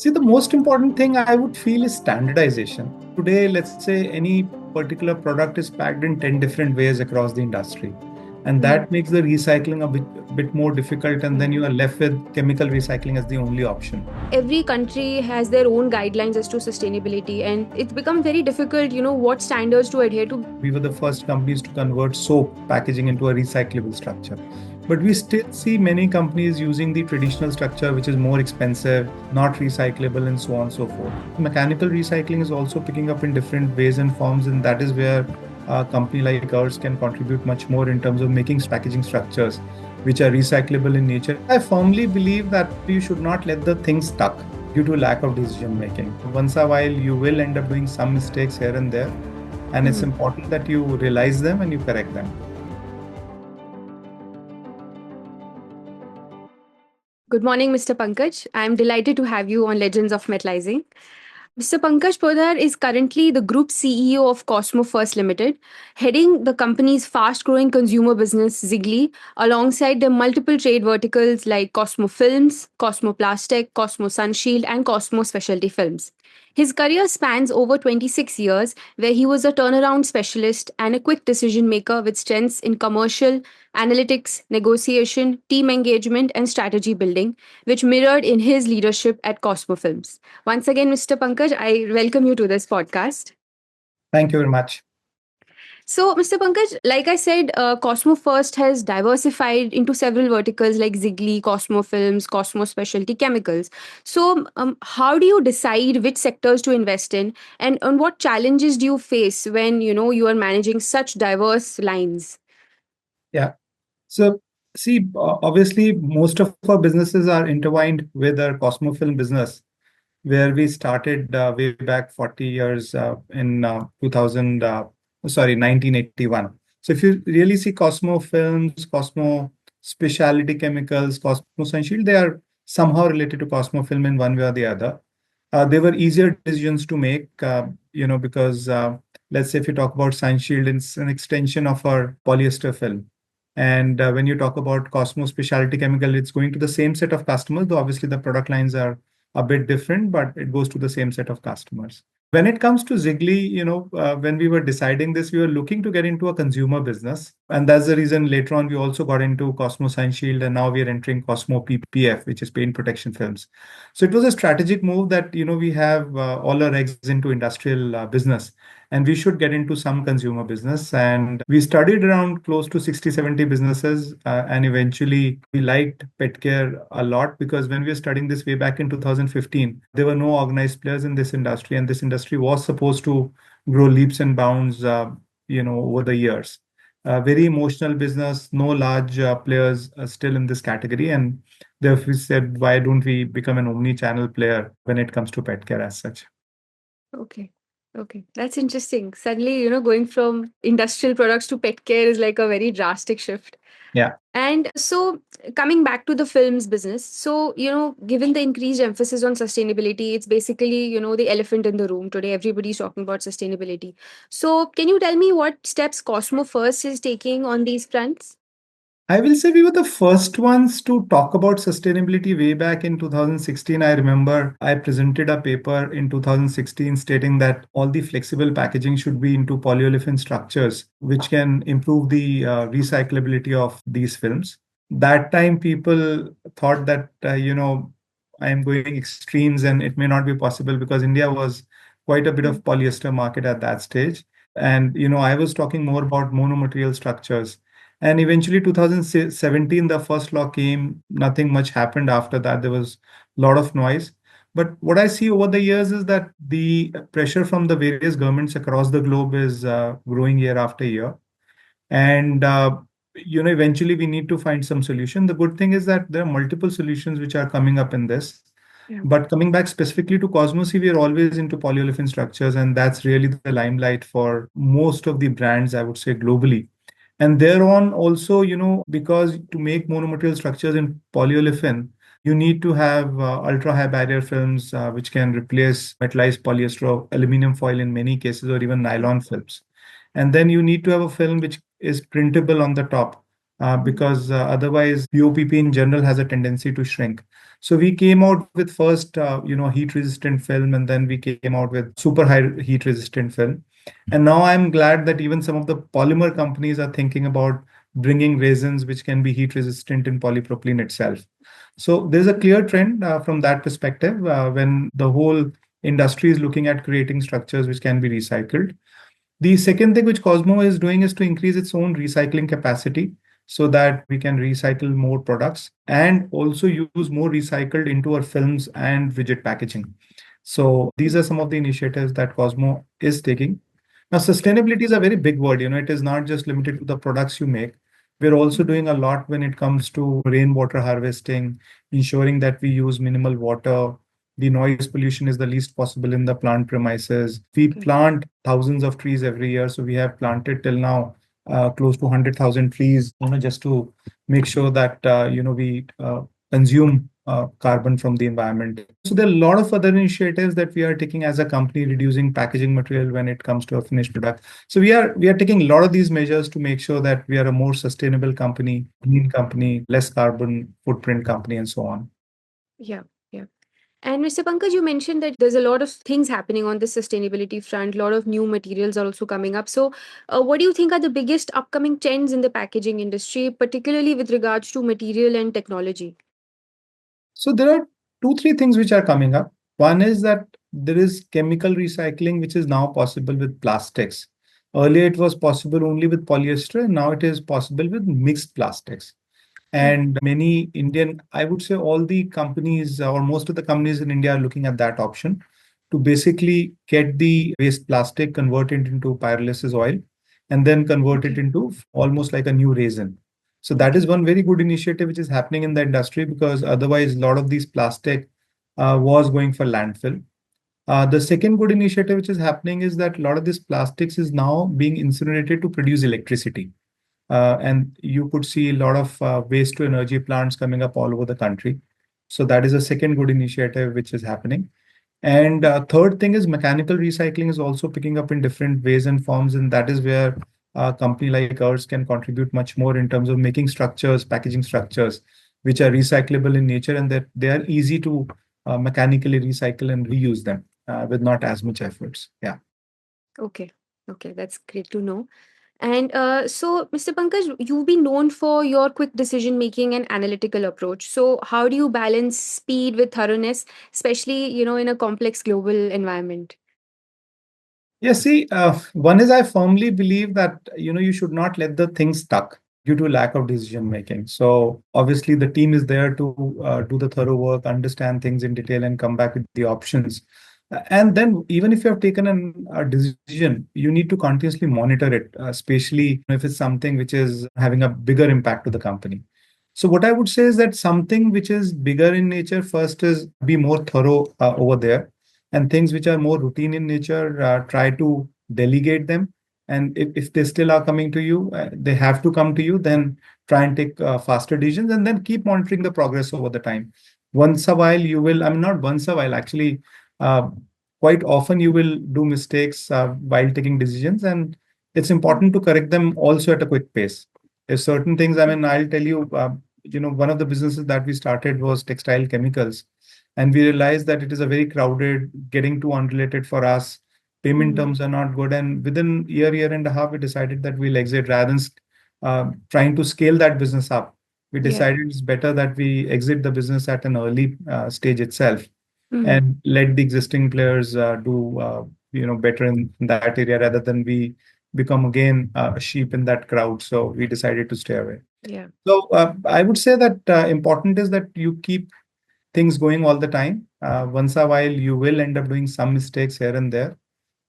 See, the most important thing I would feel is standardization. Today, let's say any particular product is packed in 10 different ways across the industry. And Mhm. that makes the recycling a bit more difficult. And then you are left with chemical recycling as the only option. Every country has their own guidelines as to sustainability, and it's become very difficult, what standards to adhere to. We were the first companies to convert soap packaging into a recyclable structure. But we still see many companies using the traditional structure, which is more expensive, not recyclable, and so on and so forth. Mechanical recycling is also picking up in different ways and forms, and that is where a company like ours can contribute much more in terms of making packaging structures which are recyclable in nature. I firmly believe that you should not let the thing stuck due to lack of decision making. Once a while, you will end up doing some mistakes here and there, and it's Mhm. important that you realize them and you correct them. Good morning, Mr. Pankaj. I'm delighted to have you on Legends of Metallizing. Mr. Pankaj Poddar is currently the Group CEO of Cosmo First Limited, heading the company's fast growing consumer business, Zigly, alongside the multiple trade verticals like Cosmo Films, Cosmo Plastic, Cosmo Sunshield, and Cosmo Specialty Films. His career spans over 26 years, where he was a turnaround specialist and a quick decision maker with strengths in commercial, analytics, negotiation, team engagement, and strategy building, which mirrored in his leadership at Cosmo Films. Once again, Mr. Pankaj, I welcome you to this podcast. Thank you very much. So, Mr. Pankaj, like I said, Cosmo First has diversified into several verticals like Zigly, Cosmo Films, Cosmo Specialty Chemicals. So, how do you decide which sectors to invest in, and what challenges do you face when you are managing such diverse lines? Yeah. So, see, obviously, most of our businesses are intertwined with our Cosmo Film business, where we started way back 40 years in 2000, sorry, 1981. So, if you really see Cosmo Films, Cosmo Specialty Chemicals, Cosmo Sunshield, they are somehow related to Cosmo Film in one way or the other. They were easier decisions to make, because let's say if you talk about Sunshield, it's an extension of our polyester film. And when you talk about Cosmo Specialty Chemical, it's going to the same set of customers, though obviously the product lines are a bit different, but it goes to the same set of customers. When it comes to Zigly, when we were deciding this, we were looking to get into a consumer business. And that's the reason later on we also got into Cosmo Sunshield, and now we are entering Cosmo PPF, which is paint protection films. So it was a strategic move that, we have all our eggs into industrial business, and we should get into some consumer business. And we studied around close to 60, 70 businesses. And eventually we liked pet care a lot, because when we were studying this way back in 2015, there were no organized players in this industry. And this industry was supposed to grow leaps and bounds, over the years. Very emotional business, no large players still in this category. And therefore we said, why don't we become an omni-channel player when it comes to pet care as such? Okay. Okay. That's interesting. Suddenly, going from industrial products to pet care is like a very drastic shift. Yeah. And so, coming back to the films business, so, given the increased emphasis on sustainability, it's basically, the elephant in the room today. Everybody's talking about sustainability. So, can you tell me what steps Cosmo First is taking on these fronts? I will say we were the first ones to talk about sustainability way back in 2016. I remember I presented a paper in 2016 stating that all the flexible packaging should be into polyolefin structures, which can improve the recyclability of these films. That time, people thought that, I am going extremes and it may not be possible, because India was quite a bit of polyester market at that stage. And, I was talking more about monomaterial structures. And eventually, 2017, the first law came. Nothing much happened after that. There was a lot of noise. But what I see over the years is that the pressure from the various governments across the globe is growing year after year. And, eventually we need to find some solution. The good thing is that there are multiple solutions which are coming up in this. Yeah. But coming back specifically to Cosmos, we are always into polyolefin structures, and that's really the limelight for most of the brands, I would say, globally. And thereon also, because to make monomaterial structures in polyolefin, you need to have ultra high barrier films, which can replace metallized polyester or aluminum foil in many cases, or even nylon films. And then you need to have a film which is printable on the top, because otherwise POPP in general has a tendency to shrink. So we came out with first, heat resistant film, and then we came out with super high heat resistant film. And now I'm glad that even some of the polymer companies are thinking about bringing resins which can be heat resistant in polypropylene itself. So there's a clear trend from that perspective when the whole industry is looking at creating structures which can be recycled. The second thing which Cosmo is doing is to increase its own recycling capacity so that we can recycle more products and also use more recycled into our films and rigid packaging. So these are some of the initiatives that Cosmo is taking. Now, Okay. sustainability is a very big word. It is not just limited to the products you make. We're also doing a lot when it comes to rainwater harvesting, ensuring that we use minimal water. The noise pollution is the least possible in the plant premises. We Okay. plant thousands of trees every year. So we have planted till now close to 100,000 trees, just to make sure that, we consume carbon from the environment. So there are a lot of other initiatives that we are taking as a company, reducing packaging material when it comes to a finished product. So we are taking a lot of these measures to make sure that we are a more sustainable company, clean company, less carbon footprint company, and so on. Yeah. Yeah. And Mr. Pankaj, you mentioned that there's a lot of things happening on the sustainability front. A lot of new materials are also coming up. So, what do you think are the biggest upcoming trends in the packaging industry, particularly with regards to material and technology? So there are two, three things which are coming up. One is that there is chemical recycling, which is now possible with plastics. Earlier, it was possible only with polyester, and now it is possible with mixed plastics. Mm. And many Indian, I would say all the companies or most of the companies in India are looking at that option to basically get the waste plastic converted into pyrolysis oil and then convert it Okay. into almost like a new resin. So that is Okay. one very good initiative which is happening in the industry because otherwise a lot of these plastic was going for landfill. The second good initiative which is happening is that a lot of this plastics is now being incinerated to produce electricity. And you could see a lot of waste to energy plants coming up all over the country. So that is a second good initiative which is happening. And third thing is mechanical recycling is also picking up in different ways and forms, and that is where a company like ours can contribute much more in terms of making structures, packaging structures, which are recyclable in nature and that they are easy to mechanically recycle and reuse them with not as much efforts. Yeah. Okay. Okay. That's great to know. And so, Mr. Pankaj, you've been known for your quick decision making and analytical approach. So, how do you balance speed with thoroughness, especially in a complex global environment? Yeah, see, one is I firmly believe that you should not let the things stuck due to lack of decision making. So obviously the team is there to do the thorough work, understand things in detail, and come back with the options. And then even if you have taken a decision, you need to continuously monitor it, especially if it's something which is having a bigger impact to the company. So what I would say is that something which is bigger in nature first is be more thorough over there, and things which are more routine in nature, try to delegate them. And if they still are coming to you, they have to come to you, then try and take faster decisions and then keep monitoring the progress over the time. Once a while, you will, I mean, not once a while, actually, uh, quite often you will do mistakes while taking decisions. And it's important to correct them also at a quick pace. If certain things, I mean, I'll tell you, one of the businesses that we started was textile chemicals, and we realized that it is a very crowded, getting too unrelated for us. Payment Mm. terms are not good, and within year and a half, we decided that we'll exit rather than trying to scale that business up. We Yeah. decided it's better that we exit the business at an early stage itself Mm. and let the existing players do better in that area rather than we become again a sheep in that crowd. So we decided to stay away. Yeah. So I would say that important is that you keep things going all the time. Once a while, you will end up doing some mistakes here and there.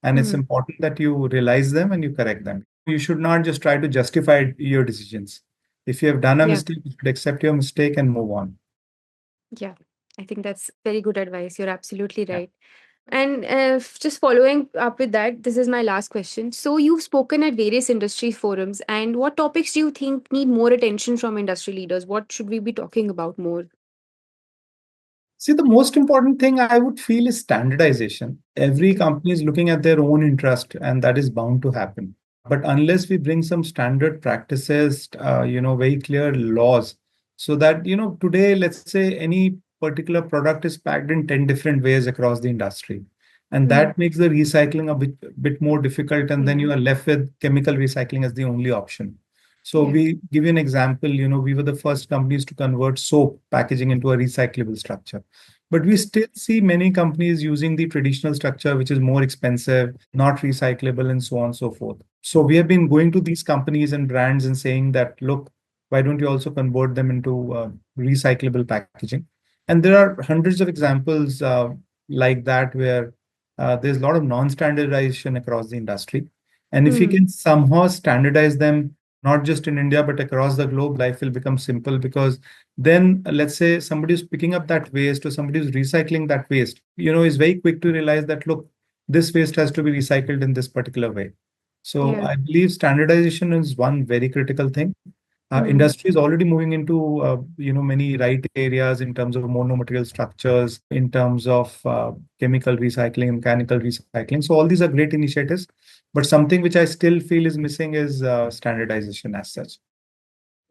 And it's Mm. important that you realize them and you correct them. You should not just try to justify your decisions. If you have done a Yeah. mistake, you should accept your mistake and move on. Yeah. I think that's very good advice. You're absolutely Yeah. right. And just following up with that, this is my last question. So, you've spoken at various industry forums, and what topics do you think need more attention from industry leaders? What should we be talking about more? See, the most important thing I would feel is standardization. Every Okay. company is looking at their own interest, and that is bound to happen. But unless we bring some standard practices, very clear laws, so that, today, let's say any particular product is packed in 10 different ways across the industry. And Mm. that makes the recycling a bit more difficult. And then Yeah. you are left with chemical recycling as the only option. So Yeah. we give you an example, we were the first companies to convert soap packaging into a recyclable structure. But we Okay. still see many companies using the traditional structure, which is more expensive, not recyclable, and so on and so forth. So we have been going to these companies and brands and saying that, look, why don't you also convert them into recyclable packaging? And there are hundreds of examples like that where there's a lot of non-standardization across the industry. And if we Mm. can somehow standardize them, not just in India, but across the globe, life will become simple because then let's say somebody who's picking up that waste or somebody who's recycling that waste, is very quick to realize that, look, this waste has to be recycled in this particular way. So Yeah. I believe standardization is one very critical thing. Mm. Industry is already moving into many right areas in terms of monomaterial structures, in terms of chemical recycling, mechanical recycling. So all these are great initiatives, but something which I still feel is missing is standardization as such.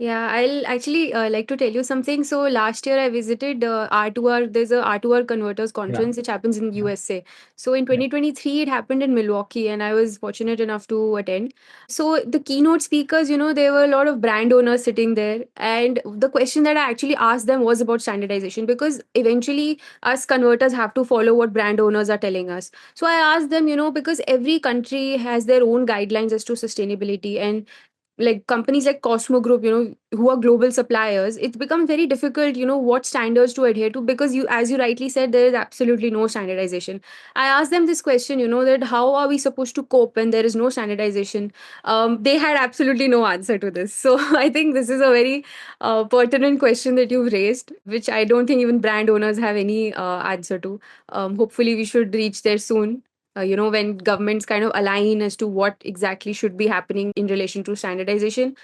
Yeah, I'll actually like to tell you something. So last year I visited R2R. There's a R2R Converters Yeah, conference which happens in yeah, USA. So in yeah, 2023 it happened in Milwaukee, and I was fortunate enough to attend. So the keynote speakers, there were a lot of brand owners sitting there, and the question that I actually asked them was about standardization, because eventually us converters have to follow what brand owners are telling us. So I asked them, because every country has their own guidelines as to sustainability, and like companies like Cosmo Group, who are global suppliers, it's become very difficult, what standards to adhere to, because as you rightly said, there is absolutely no standardization. I asked them this question, that how are we supposed to cope when there is no standardization? They had absolutely no answer to this. So I think this is a very pertinent question that you've raised, which I don't think even brand owners have any answer to. Hopefully, we should reach there soon, when governments kind of align as to what exactly should be happening in relation to standardization.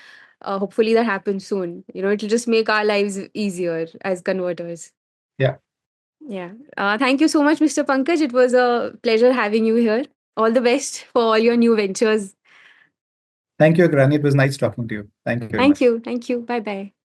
Hopefully that happens soon. It'll just make our lives easier as converters. yeah. Yeah. Thank you so much, Mr. Pankaj. It was a pleasure having you here. All the best for all your new ventures. Thank you, Agrani. It was nice talking to you. Thank you very Thank much. you. Thank you. Bye bye.